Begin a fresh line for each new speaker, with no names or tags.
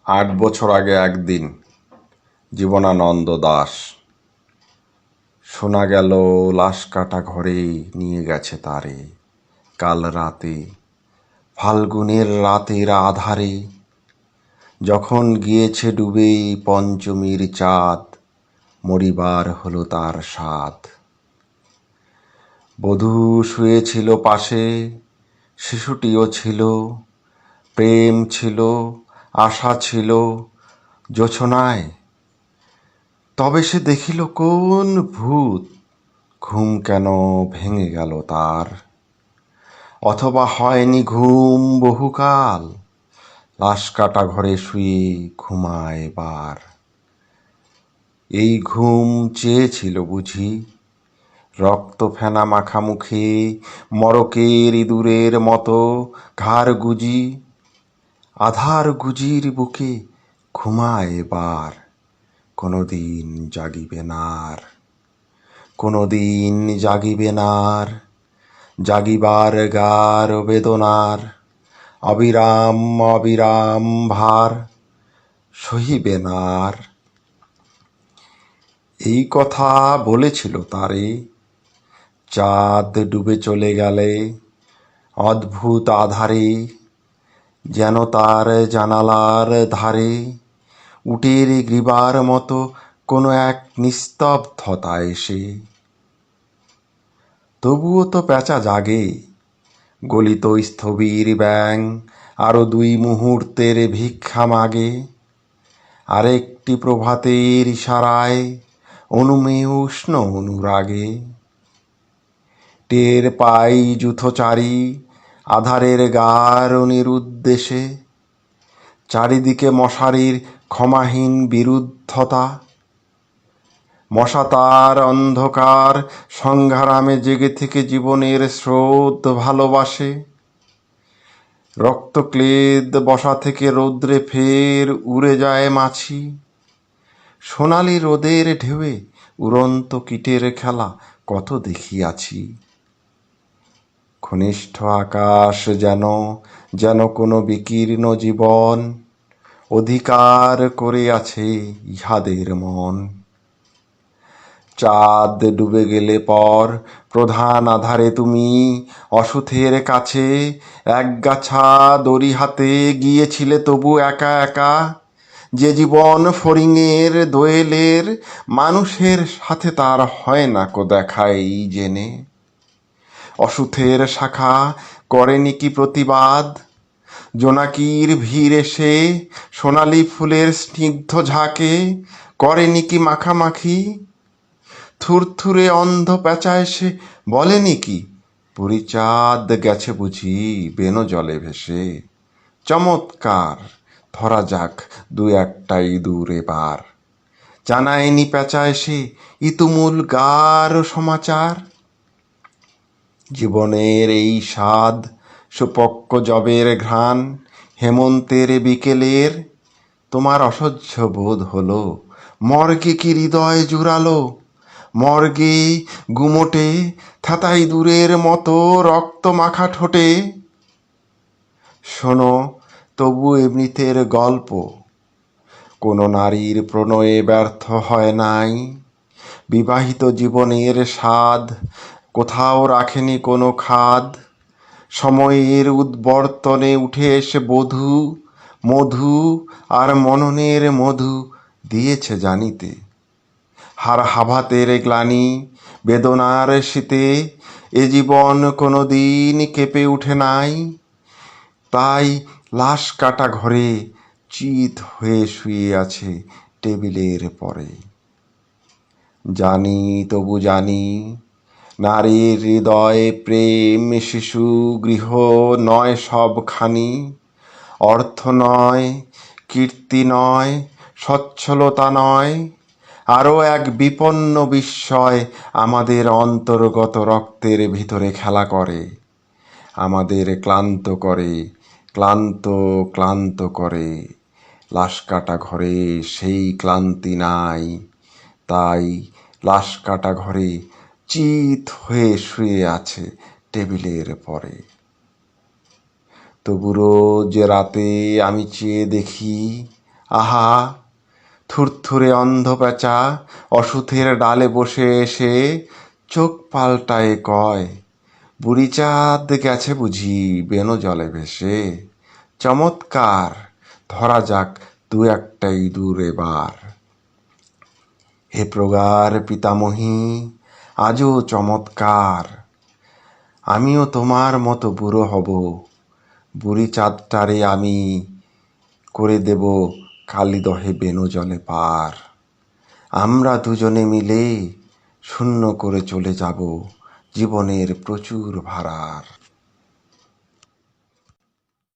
8 বছর আগে একদিন জীবনানন্দ দাশ। শোনা গেল লাশ কাটা ঘরে নিয়ে গেছে তারে। কাল রাতে ফাল্গুনের রাতের আধারে, যখন গিয়েছে ডুবে পঞ্চমীর চাঁদ, মরিবার হলো তার সাধ। বধূ শুয়েছিল পাশে, শিশুটিও ছিল, প্রেম ছিল, আশা ছিল জোছনায়। তবে সে দেখিল কোন ভূত, ঘুম কেন ভেঙে গেল তার। অথবা হয়নি ঘুম বহুকাল, লাশ কাটা ঘরে শুয়ে ঘুমায় এবার। এই ঘুম চেয়েছিল বুঝি, রক্ত ফেনা মাখামুখি মরকের ইঁদুরের মতো ঘাড় গুজি। আধার গুজির বুকে ঘুমায় এবার, কোনোদিন জাগিবে নার, কোনোদিন জাগিবে নার। জাগিবার গার বেদনার অবিরাম অবিরাম ভার সহিবে নার। এই কথা বলেছিল তারে চাঁদ ডুবে চলে গেলে অদ্ভুত আধারে। যেন তার জানালার ধারে উটের গ্রীবার মতো কোনো এক নিস্তব্ধতা এসে। তবুও তো পেঁচা জাগে, গলিত স্থবির ব্যাং আরো 2 মুহূর্তের ভিক্ষা মাগে। আরেকটি প্রভাতের ইশারায় অনুমেয় উষ্ণ অনুরাগে। টের পাই যূথচারী আধারের গারণের উদ্দেশে, চারিদিকে মশারির ক্ষমাহীন বিরুদ্ধতা। মশা তার অন্ধকার সংগ্রামে জেগে থেকে জীবনের স্রোত ভালোবাসে। রক্তক্লেদ বসা থেকে রৌদ্রে ফের উড়ে যায় মাছি। সোনালি রোদের ঢেউয়ে উড়ন্ত কীটের খেলা কত দেখিয়াছি। ঘনিষ্ঠ আকাশ যেন যেন কোনো বিকীর্ণ জীবন, অধিকার করে আছে ইহাদের মন। চাঁদ ডুবে গেলে পর প্রধান আধারে তুমি অসুথের কাছে একগাছা দড়ি হাতে গিয়েছিলে তবু একা একা। যে জীবন ফড়িংয়ের দোয়েলের, মানুষের সাথে তার হয় না কো দেখা এই জেনে। অসুথের শাখা করেনি কি প্রতিবাদ, জোনাকির ভিড় এসে সোনালি ফুলের স্নিগ্ধ ঝাঁকে করেনি কি মাখামাখি। থুরথুরে অন্ধ পেঁচা এসে বলেনি কি, পরিচাঁদ গেছে বুঝি বেনো জলে ভেসে। চমৎকার, ধরা যাক 2-1টা ইঁদুর এবার। জানায়নি পেঁচা এসে ইতুমুল গাঢ় সমাচার। জীবনের এই স্বাদ সুপক্ক জবের ঘ্রাণ হেমন্তের বিকেলের। তোমার অসহ্য বোধ হলো, মর্গে কি হৃদয় জুড়ালো। মর্গে গুমোটে থাতাই দূরের মতো রক্ত মাখা ঠোঁটে। শোনো তবু এমনিতের গল্প, কোনো নারীর প্রণয়ে ব্যর্থ হয় নাই। বিবাহিত জীবনের স্বাদ কোথাও রাখেনি কোনো খাদ। সময়ের উদ্বর্তনে উঠে এসে বধূ মধু আর মননের মধু দিয়েছে জানিতে। হার হাভাতের গ্লানি বেদনার শীতে এ জীবন কোনো দিন কেঁপে উঠে নাই। তাই লাশ কাটা ঘরে চিত হয়ে শুয়ে আছে টেবিলের পরে। জানি তবু জানি, নারীর হৃদয়ে প্রেম শিশু গৃহ নয় সবখানি। অর্থ নয়, কীর্তি নয়, সচ্ছলতা নয়, আরও এক বিপন্ন বিস্ময় আমাদের অন্তর্গত রক্তের ভিতরে খেলা করে। আমাদের ক্লান্ত করে, ক্লান্ত ক্লান্ত করে। লাশ কাটা ঘরে সেই ক্লান্তি নাই, তাই লাশ কাটা ঘরে চিত হয়ে শুয়ে আছে টেবিলের পরে। তবু রোজ রাতে আমি চেয়ে দেখি আহা, থুরথুরে অন্ধ পেঁচা অসুথের ডালে বসে এসে চোখ পাল্টায়ে কয়, বুড়ি চাঁদ গেছে বুঝি বেনো জলে ভেসে। চমৎকার, ধরা যাক দু একটা ইঁদুর এবার। হে প্রগার পিতামহী, আজও চমৎকার। আমিও তোমার মতো বুড়ো হব, বুড়ি চাঁদটারে আমি করে দেব খালি দহে বেনো জলে পার। আমরা দুজনে মিলে শূন্য করে চলে যাব জীবনের প্রচুর ভাড়ার।